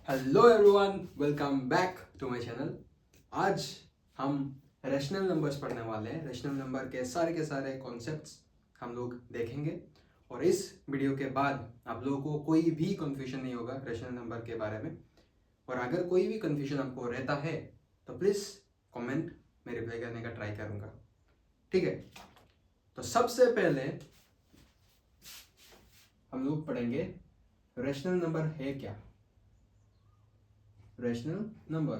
Hello everyone, welcome back to my channel. आज हम rational numbers पढ़ने वाले हैं। रैशनल नंबर के सारे कॉन्सेप्ट्स हम लोग देखेंगे और इस वीडियो के बाद आप लोगों को कोई भी कंफ्यूजन नहीं होगा रैशनल नंबर के बारे में। और अगर कोई भी कंफ्यूजन आपको रहता है तो प्लीज़ कमेंट में रिप्लाई करने का ट्राई करूँगा, ठीक है। तो सबसे पहले हम लोग पढ़ेंगे रैशनल नंबर है क्या। रैशनल नंबर,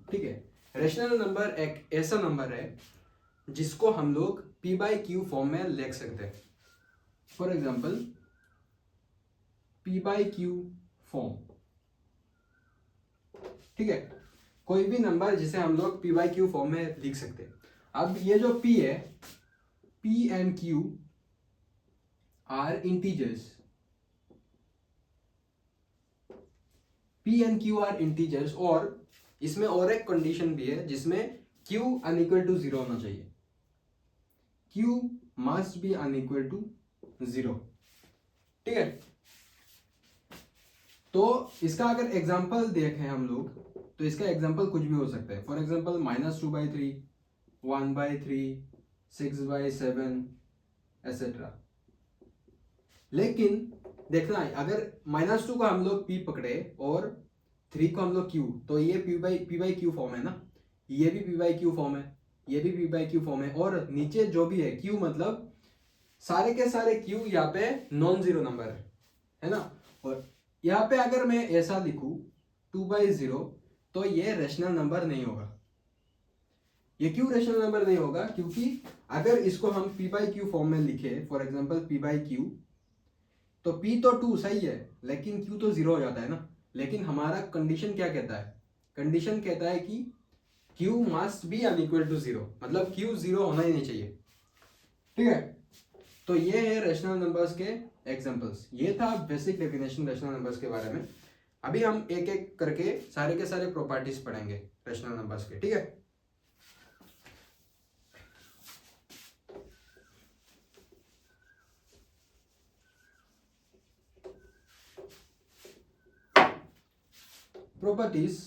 ठीक है। रैशनल नंबर एक ऐसा नंबर है जिसको हम लोग पी बाई क्यू फॉर्म में लिख सकते हैं। For example P by Q form, ठीक है। कोई भी नंबर जिसे हम लोग पी बाई क्यू फॉर्म में लिख सकते हैं। अब ये जो पी है, P and Q R integers, P and Q R integers. और इसमें और एक कंडीशन भी है जिसमें क्यू अनइक्वल टू जीरो होना चाहिए। Q must be unequal to zero, ठीक है। तो इसका अगर एग्जाम्पल देखें हम लोग तो इसका एग्जाम्पल कुछ भी हो सकता है। For example -2/3, 1/3, 6/7 etcetera. लेकिन देखना है, अगर -2 को हम लोग पी पकड़े और 3 को हम लोग क्यू, तो ये पी बाई क्यू फॉर्म है ना। ये भी पी बाई क्यू फॉर्म है, ये भी पी बाई क्यू फॉर्म है। और नीचे जो भी है क्यू, मतलब सारे के सारे क्यू यहाँ पे नॉन जीरो नंबर है ना। और यहाँ पे अगर मैं ऐसा लिखूं 2/0, तो ये रेशनल नंबर नहीं होगा। ये क्यों रेशनल नंबर नहीं होगा? क्योंकि अगर इसको हम पी बाई क्यू फॉर्म में लिखे, for example P by Q, तो पी तो 2 सही है लेकिन क्यू तो जीरो हो जाता है ना। लेकिन हमारा कंडीशन क्या कहता है? कंडीशन कहता है कि q must be unequal to zero, मतलब क्यू जीरो होना ही नहीं चाहिए, ठीक है। तो ये है रैशनल नंबर्स के एग्जांपल्स। ये था बेसिक डेफिनेशन रैशनल नंबर्स के बारे में। अभी हम एक एक करके सारे के सारे प्रॉपर्टीज पढ़ेंगे रैशनल नंबर्स के, ठीक है। प्रॉपर्टीज,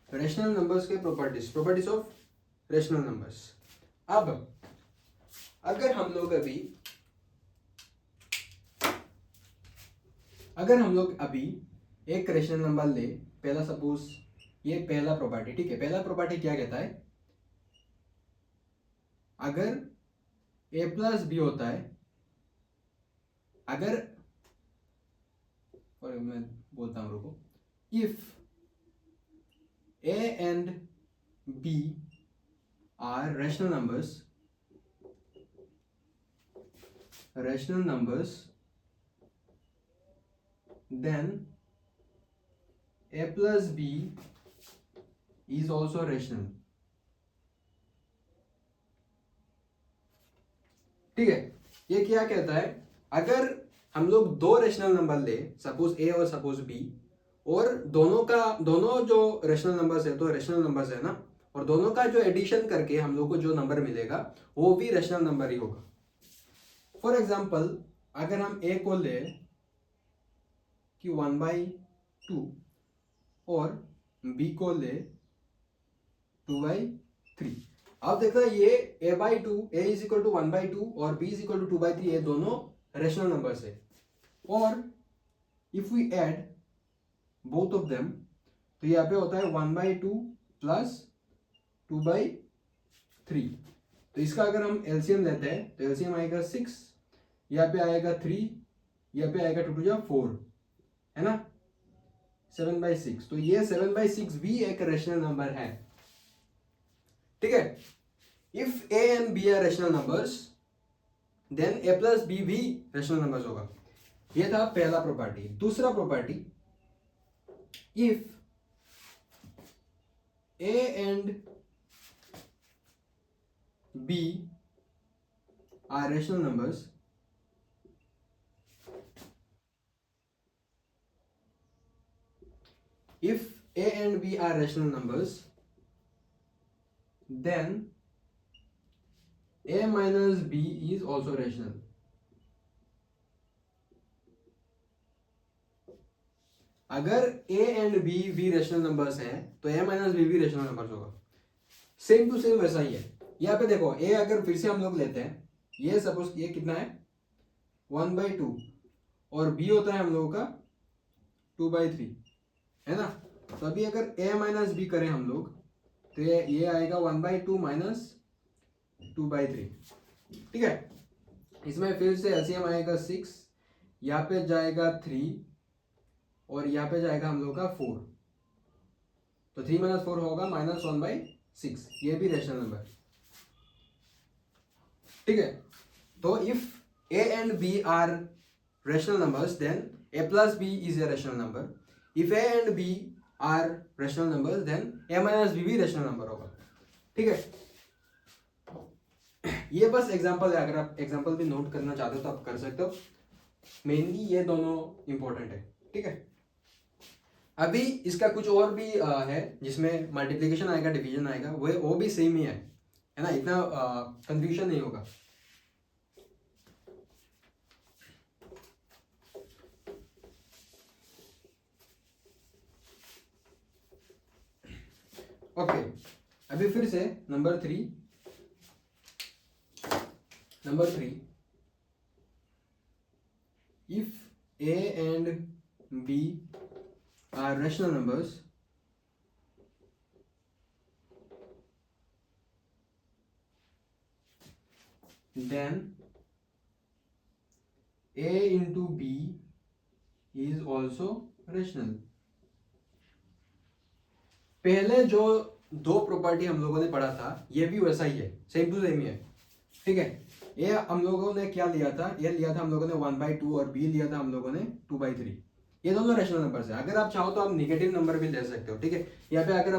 रैशनल नंबर्स के प्रॉपर्टीज ऑफ रैशनल नंबर्स। अब अगर हम लोग अभी एक रैशनल नंबर ले, पहला सपोज ये पहला प्रॉपर्टी, ठीक है। पहला प्रॉपर्टी क्या कहता है? अगर a प्लस बी होता है, अगर, और मैं बोलता हूं, रुको, if a and b are rational numbers, then a plus b is also rational, ठीक है। ये क्या कहता है? अगर हम लोग दो रेशनल नंबर ले, सपोज ए और सपोज बी, और दोनों जो रेशनल नंबर्स है तो रेशनल नंबर्स है ना, और दोनों का जो एडिशन करके हम लोग को जो नंबर मिलेगा वो भी रेशनल नंबर ही होगा। फॉर एग्जाम्पल अगर हम ए को ले कि 1/2 और बी को ले 2/3, अब देखो ये a इज इक्वल टू 1/2 और b इज इक्वल टू 2/3, ये दोनों रेशनल नंबर्स है। और if we add both of them, तो यहाँ पे होता है 1/2 प्लस 2/3। तो इसका अगर हम एलसीएम लेते हैं तो एलसीएम आएगा 6, यहाँ पे आएगा 3, यहाँ पे आएगा 2 2 4, है ना, 7/6। तो ये 7/6 भी एक रेशनल नंबर है, ठीक है। If a and b are rational numbers, then a plus b भी रेशनल नंबर्स होगा। ये था पहला प्रॉपर्टी। दूसरा property, if a and b are rational numbers, if a and b are rational numbers, then a minus b is also rational. अगर a and b भी rational numbers हैं तो a माइनस b भी rational numbers होगा. Same to same वैसा ही है. यहाँ पे देखो a अगर फिर से हम लोग लेते हैं, ये सपोज ये कितना है 1/2 और b होता है हम लोगों का 2/3 है ना. तो अभी अगर a माइनस b करें हम लोग तो ये आएगा 1/2 माइनस 2/3. ठीक है. इसमें फिर से एलसीएम आएगा 6, यहाँ पे जाएगा 3 और यहाँ पे जाएगा हम लोग का 4. तो 3 माइनस 4 होगा -1/6. ये भी रेशनल नंबर. ठीक है. तो if a and b are rational numbers, then a plus b is a rational number. If a and b are rational numbers, then a minus b भी rational number होगा. ठीक है. ये बस एग्जांपल है. अगर आप एग्जांपल भी नोट करना चाहते हो तो आप कर सकते हो. मेनली ये दोनों इंपॉर्टेंट है. ठीक है. अभी इसका कुछ और भी है जिसमें मल्टीप्लिकेशन आएगा, डिवीजन आएगा, वो भी सेम ही है ना. इतना कंफ्यूजन नहीं होगा. ओके. अभी फिर से number 3 if a and b are rational numbers, then a into b is also rational. पहले जो दो प्रॉपर्टी हम लोगों ने पढ़ा था ये भी वैसा ही है, सेम टू सेम ही है. ठीक है. ये हम लोगों ने क्या लिया था, ये लिया था हम लोगों ने 1/2 और b लिया था हम लोगों ने 2/3. ये दोनों रेशनल नंबर्स है. अगर आप चाहो तो आप नेगेटिव नंबर भी ले सकते हो. ठीक है. यहाँ पे अगर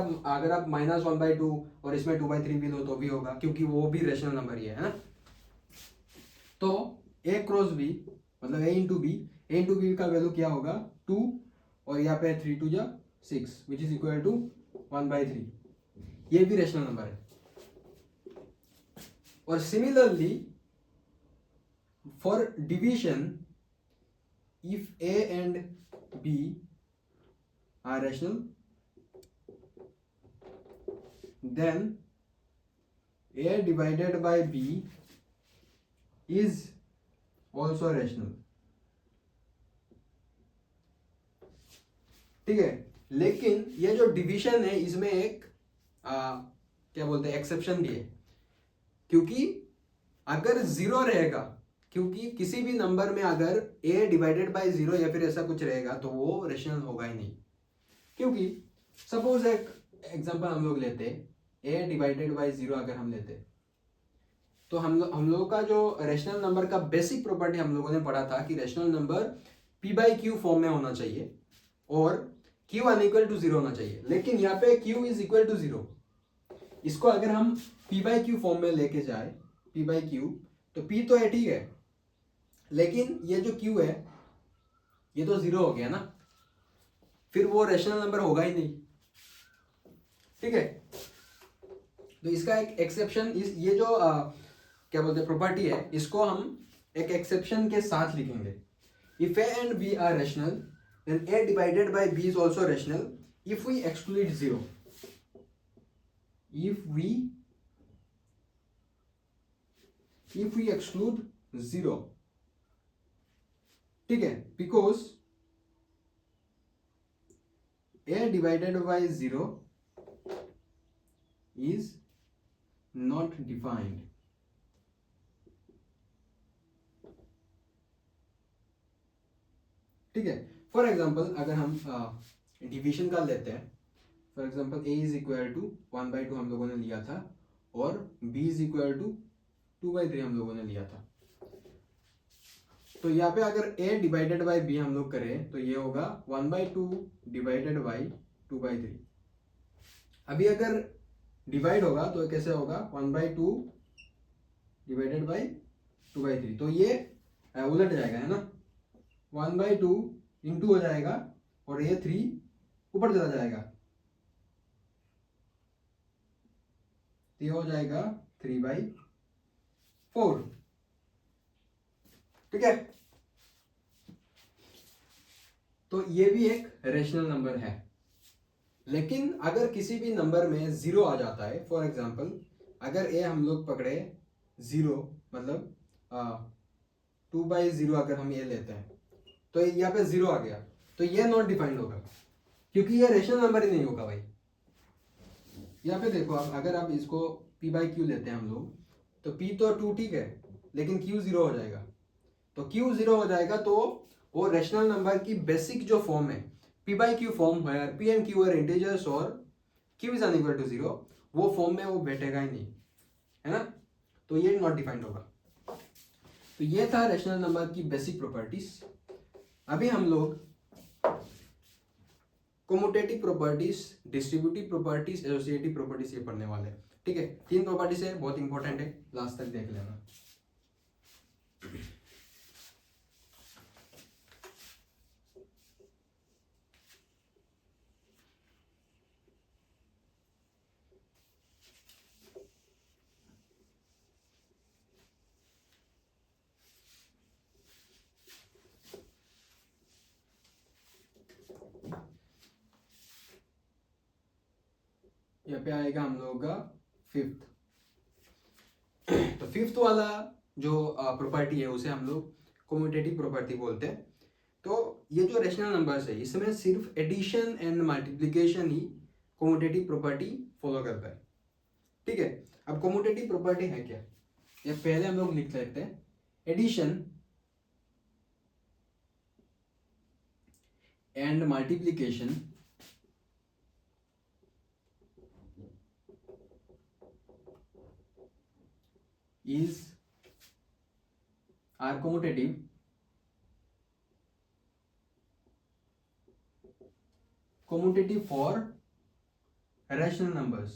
आप -1/2 और इसमें 2/3 भी लो तो भी होगा, क्योंकि वो भी रेशनल नंबर ही है ना. तो a क्रॉस b मतलब a इंटू बी का वैल्यू क्या होगा 2 और यहाँ पे 3 2 जा 6 विच इज इक्वल टू 1/3. ये भी रेशनल नंबर है. और similarly for division, if a and b are rational, then a divided by b is also rational. ठीक है. लेकिन ये जो डिवीजन है इसमें एक क्या बोलते हैं एक्सेप्शन भी है, क्योंकि अगर 0 रहेगा, क्योंकि किसी भी नंबर में अगर a डिवाइडेड बाय 0 या फिर ऐसा कुछ रहेगा तो वो रेशनल होगा ही नहीं. क्योंकि सपोज एक एग्जांपल हम लोग लेते हैं, a डिवाइडेड बाय 0 अगर हम लेते तो हम लोगों का जो रेशनल नंबर का बेसिक प्रॉपर्टी हम लोगों ने पढ़ा था कि रेशनल नंबर p/q फॉर्म में होना चाहिए और q अनइक्वल टू 0 होना चाहिए. लेकिन यहाँ पे q इज इक्वल टू 0. इसको अगर हम p/q फॉर्म में लेके जाए, p/q, तो p तो है ठीक है, लेकिन ये जो q है ये तो 0 हो गया ना, फिर वो रेशनल नंबर होगा ही नहीं. ठीक है. तो इसका एक एक्सेप्शन, ये जो क्या बोलते हैं प्रॉपर्टी है, इसको हम एक एक्सेप्शन के साथ लिखेंगे. If a and b are rational, then a divided by b is also rational if we exclude 0. If we exclude 0. ठीक है. because a divided by 0 is not defined. ठीक है. फॉर एग्जाम्पल अगर हम डिवीजन का लेते हैं, for example a is equal to 1/2 हम लोगों ने लिया था और b इज इक्वल टू 2/3 हम लोगों ने लिया था. तो यहाँ पे अगर a डिवाइडेड बाई b हम लोग करें तो ये होगा 1/2 डिवाइडेड बाई 2/3. अभी अगर डिवाइड होगा तो कैसे होगा 1/2 डिवाइडेड बाई 2/3. तो ये उलट जाएगा है ना, 1/2 इंटू हो जाएगा और ये 3 ऊपर चला जाएगा, तो ये हो जाएगा 3/4। ठीक है, तो ये भी एक रेशनल नंबर है। लेकिन अगर किसी भी नंबर में जीरो आ जाता है, फॉर एग्जांपल अगर ए हम लोग पकड़े जीरो, मतलब 2/0 अगर हम ये लेते हैं, तो यहाँ पे जीरो आ गया, तो ये नॉट डिफाइंड होगा, क्योंकि ये रेशनल नंबर ही नहीं होगा भाई। यहाँ पे देखो आप, अगर आप इसको p/q लेते हैं हम लोग, तो p तो 2 ठीक है, लेकिन q 0 हो जाएगा। तो q 0 हो जाएगा, तो वो रेशनल नंबर की बेसिक जो फॉर्म है, p/q form, where p and q are integers और q इज अनइक्वल टू 0, वो फॉर्म में वो बैठेगा ही नहीं, है ना, तो ये नॉट डिफाइंड होगा। तो ये था रेशनल नंबर की बेसिक प्रॉपर्टीज। अभी हम लोग commutative properties, distributive properties, associative properties ये पढ़ने वाले हैं। ठीक है, 3 प्रॉपर्टीज है, बहुत इंपॉर्टेंट है, लास्ट तक देख लेना। यहाँ पे आएगा हम लोगों का फिफ्थ। तो फिफ्थ वाला जो प्रॉपर्टी है उसे हम लोग कम्यूटेटिव प्रॉपर्टी बोलते हैं। तो ये जो रेशनल नंबर्स है, इसमें सिर्फ एडिशन एंड मल्टीप्लिकेशन ही कम्यूटेटिव प्रॉपर्टी फॉलो करता है। ठीक है, अब कम्यूटेटिव प्रॉपर्टी है क्या, ये पहले हम लोग लिख लेते हैं। Addition and multiplication are commutative for rational numbers।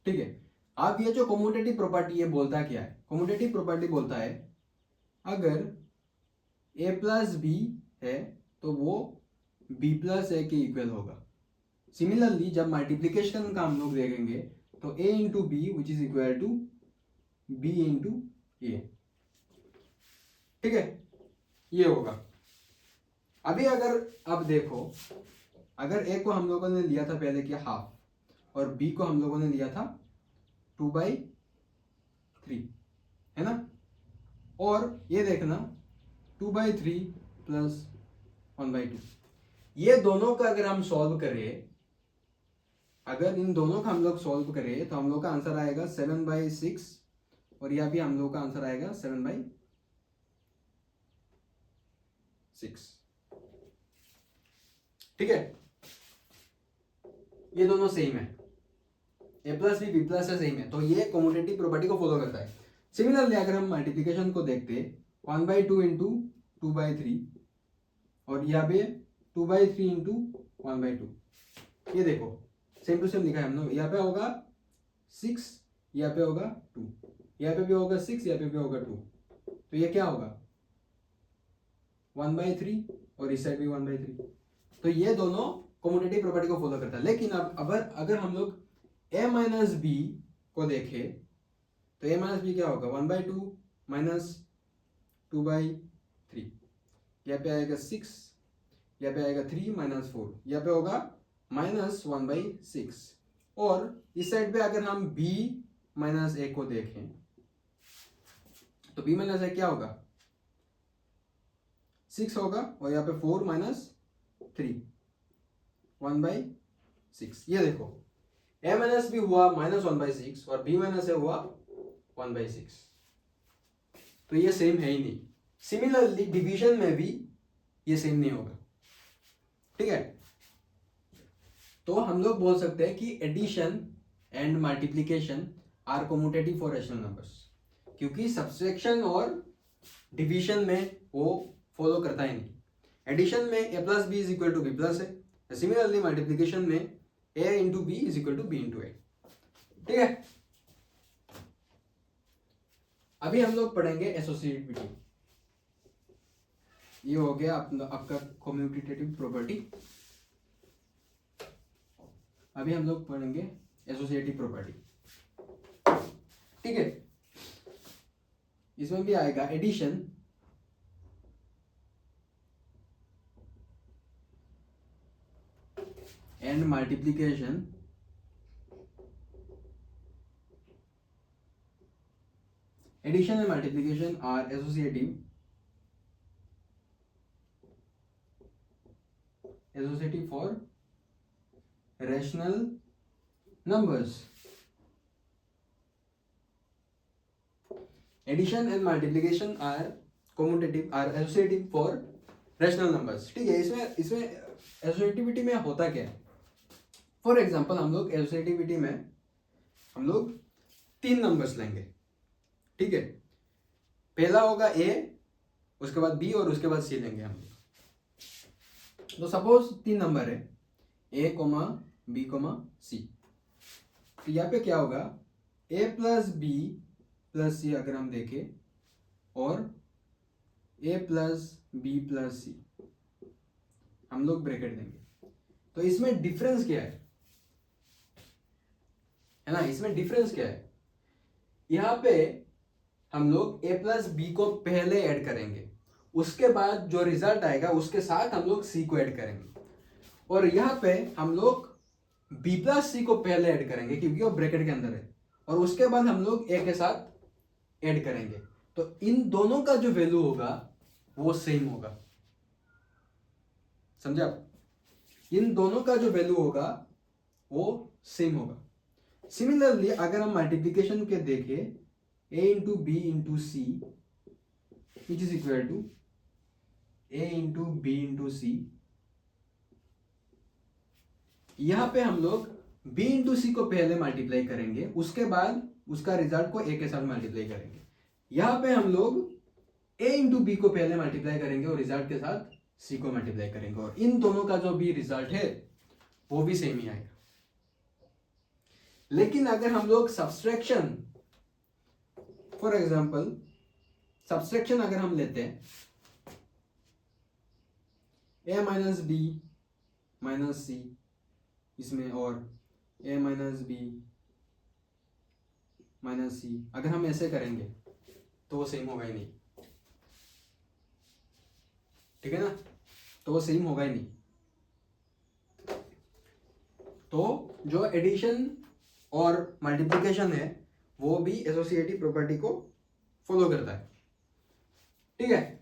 ठीक है, अब ये जो कम्यूटेटिव प्रॉपर्टी ये बोलता क्या है, कम्यूटेटिव प्रॉपर्टी बोलता है अगर a प्लस बी है तो वो b प्लस ए के इक्वल होगा। सिमिलरली जब मल्टीप्लिकेशन का हम लोग देखेंगे तो a into b which is equal to b into a. ठीक है, ये होगा। अभी अगर अब देखो, अगर a को हम लोगों ने लिया था पहले क्या हाफ, और b को हम लोगों ने लिया था 2/3, है ना, और ये देखना 2/3 प्लस 1/2, ये दोनों का अगर हम सॉल्व करें, अगर इन दोनों का हम लोग सॉल्व करें तो हम लोग का आंसर आएगा 7/6, और यह भी हम लोग का आंसर आएगा 7/6। ठीक है, ये दोनों सेम है, a प्लस बी प्लस से सेम है, तो ये कम्यूटेटिव प्रॉपर्टी को फॉलो करता है। सिमिलरली अगर हम मल्टीप्लिकेशन को देखते 1/2 इंटू 2/3, और यहाँ पे 2/3 इंटू 1/2, ये देखो सेम टू सेम लिखा है हम लोग। यहाँ पे होगा 6, यहाँ पे होगा 2, यहाँ पे भी होगा 6, यहाँ पे भी होगा 2, तो ये क्या होगा 1/3, और इस साइड भी 1/3, तो ये दोनों कम्यूटेटिव प्रॉपर्टी को फॉलो करता है। लेकिन अब अगर हम लोग a माइनस बी को देखें तो a माइनस बी क्या होगा 1/2 माइनस 2/3, यहाँ पे आएगा 6, यहाँ पे आएगा 3 माइनस 4, यहाँ पे होगा -1/6, और इस साइड पे अगर हम b माइनस ए को देखें तो b माइनस ए क्या होगा 6 होगा, और यहाँ पे 4 माइनस 3 1/6। ये देखो a माइनस बी हुआ -1/6 और b माइनस ए हुआ 1/6, तो ये सेम है ही नहीं। सिमिलरली डिवीजन में भी ये सेम नहीं होगा। ठीक है, तो हम लोग बोल सकते हैं कि addition and multiplication are commutative for rational numbers, क्योंकि सब्सट्रैक्शन और डिवीजन में वो फॉलो करता ही नहीं। एडिशन में a plus b is equal to b plus है, सिमिलरली मल्टीप्लिकेशन में a into b is equal to b into a. ठीक है, अभी हम लोग पढ़ेंगे एसोसिएटिविटी। ये हो गया आपका कम्यूटेटिव प्रॉपर्टी। अभी हम लोग पढ़ेंगे एसोसिएटिव प्रॉपर्टी। ठीक है, इसमें भी आएगा addition and multiplication addition and multiplication are associative for rational numbers. Addition and multiplication are commutative, are associative for rational numbers. ठीक है, इसमें associativity में होता क्या है? फॉर एग्जाम्पल हम लोग associativity में हम लोग 3 नंबर्स लेंगे। ठीक है, पहला होगा ए, उसके बाद बी और उसके बाद सी लेंगे हम लोग। तो सपोज 3 नंबर है ए कोमा बी कोमा सी। तो यहाँ पे क्या होगा, ए प्लस बी प्लस सी अगर हम देखें, और ए प्लस बी प्लस सी हम लोग ब्रैकेट देंगे। तो इसमें डिफरेंस क्या है ना, इसमें डिफरेंस क्या है? यहाँ पे हम लोग ए प्लस बी को पहले ऐड करेंगे, उसके बाद जो रिजल्ट आएगा उसके साथ हम लोग सी को ऐड करेंगे, और यहाँ पे हम लोग बी प्लस सी को पहले ऐड करेंगे क्योंकि वो ब्रैकेट के अंदर है, और उसके बाद हम लोग ए के साथ ऐड करेंगे। तो इन दोनों का जो वैल्यू होगा वो सेम होगा। समझा? इन दोनों का जो वैल्यू होगा वो सेम होगा। सिमिलरली अगर हम मल्टीप्लिकेशन के देखें, a into b into c which is equal to a into b into c, यहां पे हम लोग b इंटू सी को पहले मल्टीप्लाई करेंगे, उसके बाद उसका रिजल्ट को a के साथ मल्टीप्लाई करेंगे। यहां पे हम लोग a इंटू बी को पहले मल्टीप्लाई करेंगे और रिजल्ट के साथ c को मल्टीप्लाई करेंगे, और इन दोनों का जो भी रिजल्ट है वो भी सेम ही आएगा। लेकिन अगर हम लोग सब्सट्रैक्शन, फॉर एग्जाम्पल सब्सट्रैक्शन अगर हम लेते हैं, a माइनस बी माइनस सी इसमें, और a माइनस बी माइनस सी, अगर हम ऐसे करेंगे तो वो सेम होगा ही नहीं। ठीक है ना, तो वो सेम होगा ही नहीं। तो जो एडिशन और मल्टीप्लिकेशन है वो भी एसोसिएटिव प्रॉपर्टी को फॉलो करता है। ठीक है,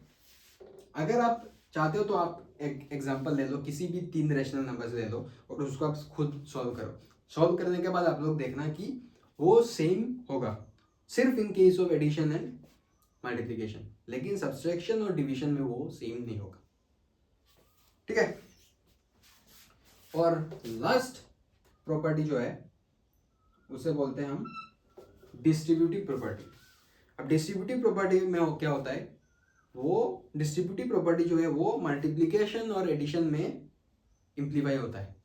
अगर आप चाहते हो तो आप एक एग्जांपल ले लो, किसी भी 3 रैशनल नंबर्स ले लो और उसको आप खुद सॉल्व करो। सॉल्व करने के बाद आप लोग देखना कि वो सेम होगा, सिर्फ in case of addition and multiplication, लेकिन सब्सट्रैक्शन और डिवीजन में वो सेम नहीं होगा। ठीक है, और लास्ट प्रॉपर्टी जो है उसे बोलते हैं हम डिस्ट्रीब्यूटिव प्रॉपर्टी। अब डिस्ट्रीब्यूटिव प्रॉपर्टी में क्या होता है, वो डिस्ट्रीब्यूटिव प्रॉपर्टी जो है वो मल्टीप्लिकेशन और एडिशन में इम्प्लीफाई होता है,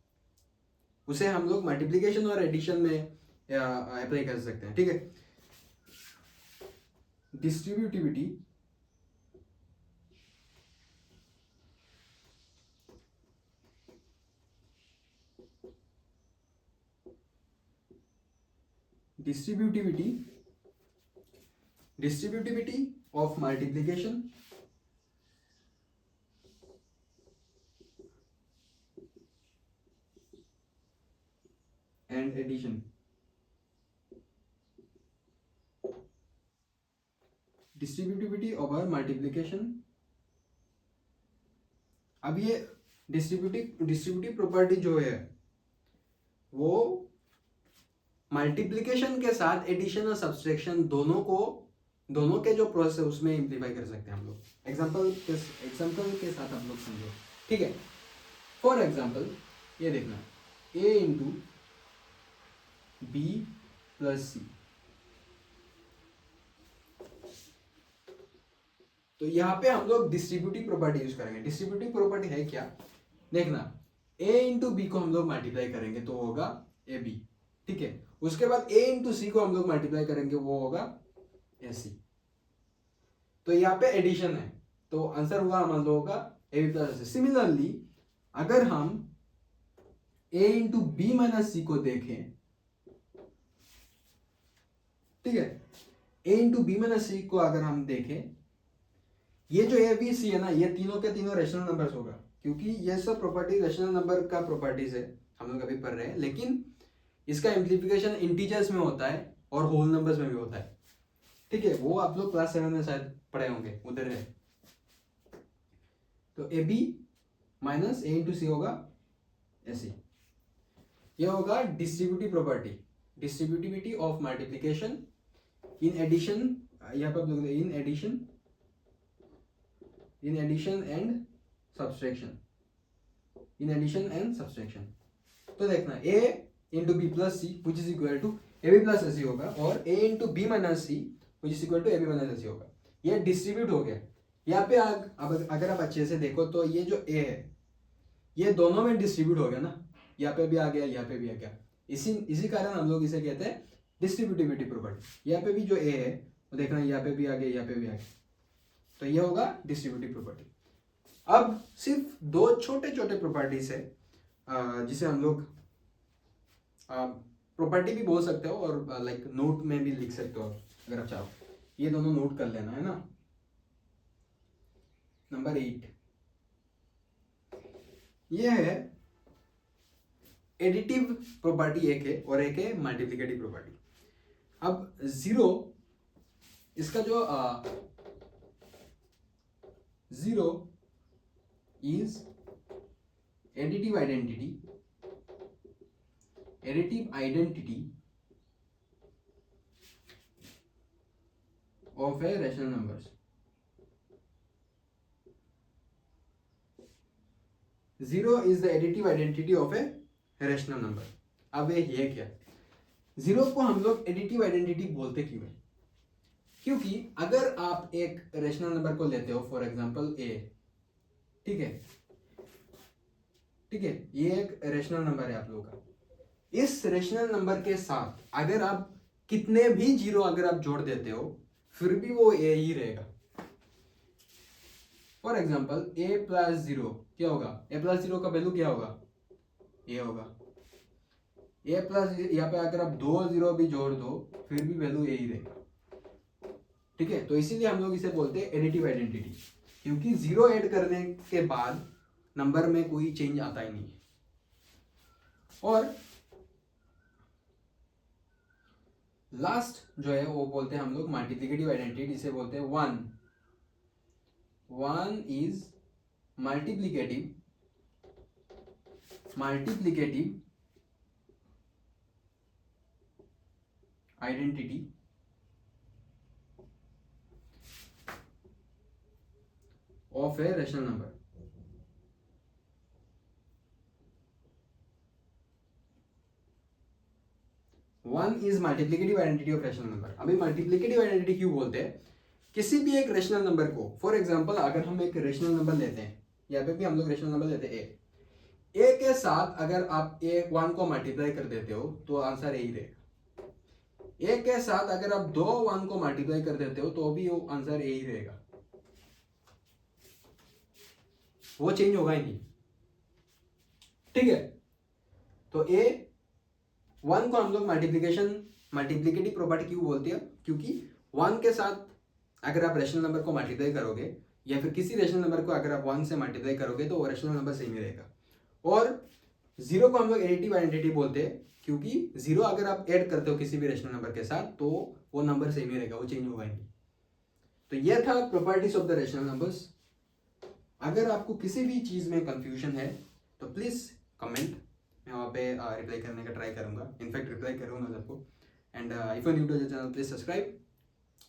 उसे हम लोग मल्टीप्लिकेशन और एडिशन में अप्लाई कर सकते हैं। ठीक है, distributivity of multiplication and addition. Distributivity over multiplication। अब ये डिस्ट्रीब्यूटिव प्रॉपर्टी जो है वो मल्टीप्लिकेशन के साथ एडिशन और सब्सट्रैक्शन दोनों के जो प्रोसेस है उसमें इम्प्लीफाई कर सकते हैं हम लोग। एग्जांपल के साथ हम लोग समझो। ठीक है, फॉर एग्जांपल ये देखना, a इंटू बी प्लस सी, तो यहाँ पे हम लोग डिस्ट्रीब्यूटिव प्रॉपर्टी यूज करेंगे। डिस्ट्रीब्यूटिव प्रॉपर्टी है क्या, देखना, a इंटू बी को हम लोग मल्टीप्लाई करेंगे तो होगा ए बी। ठीक है, उसके बाद a इंटू सी को हम लोग मल्टीप्लाई करेंगे वो होगा ए सी। तो यहाँ पे एडिशन है, तो आंसर हुआ हम लोगों का a b plus c. Similarly अगर हम a into b minus c को देखें, ठीक है, a into b minus c को अगर हम देखें, ये जो ए बी सी है ना, ये तीनों के तीनों रेशनल नंबर्स होगा, क्योंकि ये सब प्रॉपर्टी रेशनल नंबर का प्रॉपर्टीज है, हम लोग अभी पढ़ रहे हैं। लेकिन इसका इम्प्लीफिकेशन इंटीजर्स में होता है और होल नंबर्स में भी होता है, ठीक है, वो आप लोग क्लास 7 में शायद पढ़े होंगे, उधर है। तो a b minus a into c होगा ऐसी, ये होगा distributive property, distributivity of multiplication in addition, यहाँ पर in addition and subtraction, in addition and subtraction. तो देखना a into b plus c which is equal to a b plus c होगा, और a into b minus c which is equal to a b minus c होगा। ये distribute हो गया। यहाँ पे अब अगर आप अच्छे से देखो तो ये जो ए है ये दोनों में डिस्ट्रीब्यूट हो गया ना, यहाँ पे भी आ गया, यहाँ पे भी आ गया। इसी कारण हम लोग इसे कहते हैं डिस्ट्रीब्यूटिविटी प्रॉपर्टी। यहाँ पे भी जो ए है वो देखना, यहाँ पे भी आ गया, यहाँ पे भी आ गया, तो ये होगा डिस्ट्रीब्यूटिव प्रॉपर्टी। अब सिर्फ दो छोटे छोटे प्रॉपर्टीज है जिसे हम लोग प्रॉपर्टी भी बोल सकते हो और लाइक नोट में भी लिख सकते हो अगर आप चाहो। ये दोनों नोट कर लेना है ना। नंबर 8 ये है एडिटिव प्रॉपर्टी, एक है और एक है मल्टीप्लिकेटिव प्रॉपर्टी। अब जीरो, इसका जो zero is additive identity of a rational numbers. Zero is the additive identity of a rational number. अब ये क्या, जीरो को हम लोग एडिटिव आइडेंटिटी बोलते क्यों है? क्योंकि अगर आप एक रेशनल नंबर को लेते हो, फॉर एग्जांपल ए, ठीक है, ये एक रेशनल नंबर है आप लोगों का। इस रेशनल नंबर के साथ अगर आप कितने भी जीरो अगर आप जोड़ देते हो फिर भी वो ए ही रहेगा। For example A plus zero क्या होगा? ए प्लस जीरो का वैल्यू क्या होगा? ए होगा। ए प्लस यहाँ पे अगर आप दो जीरो भी जोड़ दो फिर भी वैल्यू ए ही रहेगा, ठीक है। तो इसीलिए हम लोग इसे बोलते हैं एडिटिव आइडेंटिटी, क्योंकि जीरो ऐड करने के बाद नंबर में कोई चेंज आता ही नहीं है। और लास्ट जो है वो बोलते हैं हम लोग मल्टीप्लिकेटिव आइडेंटिटी, जिसे बोलते हैं one is multiplicative identity of a rational number. One is multiplicative identity of rational number. अभी मल्टीप्लिकेटिव आइडेंटिटी क्यों बोलते हैं? किसी भी एक रेशनल नंबर को, फॉर एग्जांपल अगर हम एक रेशनल नंबर लेते हैं, यहाँ पे भी हम लोग रेशनल नंबर लेते हैं ए के साथ अगर आप ए वन को मल्टीप्लाई कर देते हो तो आंसर यही रहेगा। ए के साथ अगर आप दो वन को मल्टीप्लाई कर देते हो तो भी वो आंसर यही रहेगा, वो चेंज होगा ही नहीं, ठीक है। तो ए वन को हम लोग मल्टीप्लिकेटिव प्रॉपर्टी क्यों बोलते हैं? क्योंकि वन के साथ अगर आप रेशनल नंबर को मल्टीप्लाई करोगे या फिर किसी रेशनल नंबर को अगर आप वन से मल्टीप्लाई करोगे तो वो रेशनल नंबर सही में रहेगा। और जीरो को हम लोग एडिटिव आइडेंटिटी बोलते हैं, क्योंकि जीरो अगर आप ऐड करते हो किसी भी रेशनल नंबर के साथ तो वो नंबर सही में रहेगा, वो चेंज होगा नहीं। तो ये था properties of the rational numbers. अगर आपको किसी भी चीज में कंफ्यूजन है तो प्लीज कमेंट, मैं वहाँ पे रिप्लाई करने का ट्राई करूँगा, इनफैक्ट रिप्लाई करूँगा सबको। And if you new to the channel please subscribe,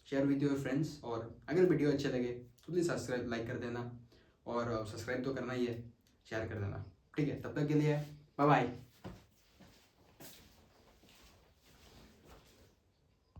share with your friends, और अगर वीडियो अच्छे लगे तो प्लीज़ सब्सक्राइब, लाइक कर देना, और सब्सक्राइब तो करना ही है, शेयर कर देना, ठीक है। तब तक के लिए बाय बाय।